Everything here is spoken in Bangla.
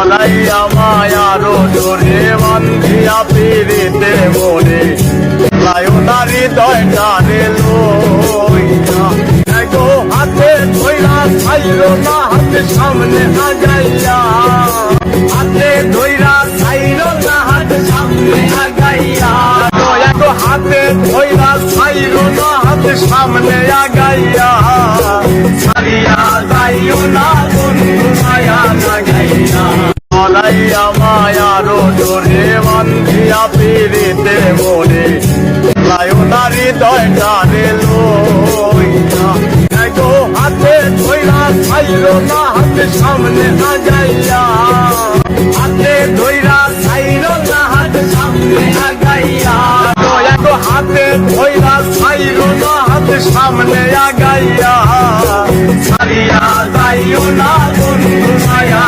জড়াইয়া মায়ারো জোরে বান্ধিয়া পিড়িতে মরে লায়না হৃদয়টারে লইয়া এগো হাতে ধইরা ছাইরো না হাতে সামনে আগাইয়া হাতে ধইরা ছাইরো না হাতে সামনে আগাইয়া এগো হাতে ধইরা ছাইরো না হাতে সামনে আগাইয়া ছাড়িয়া যাইও না বন্ধু মায়া লাগাইয়া জড়াইয়া মায়ারো জোরে বান্ধিয়া পিড়িতে মরে লায়না হৃদয়টারে লইয়া এগো হাতে ধইরা ছাইরো না হাতে সামনে আগাইয়া হাতে ধইরা ছাইরো না হাতে সামনে আগাইয়া এগো হাতে ধইরা ছাইরো না হাতে সামনে আগাইয়া ছাড়িয়া যাইও না বন্ধু মায়া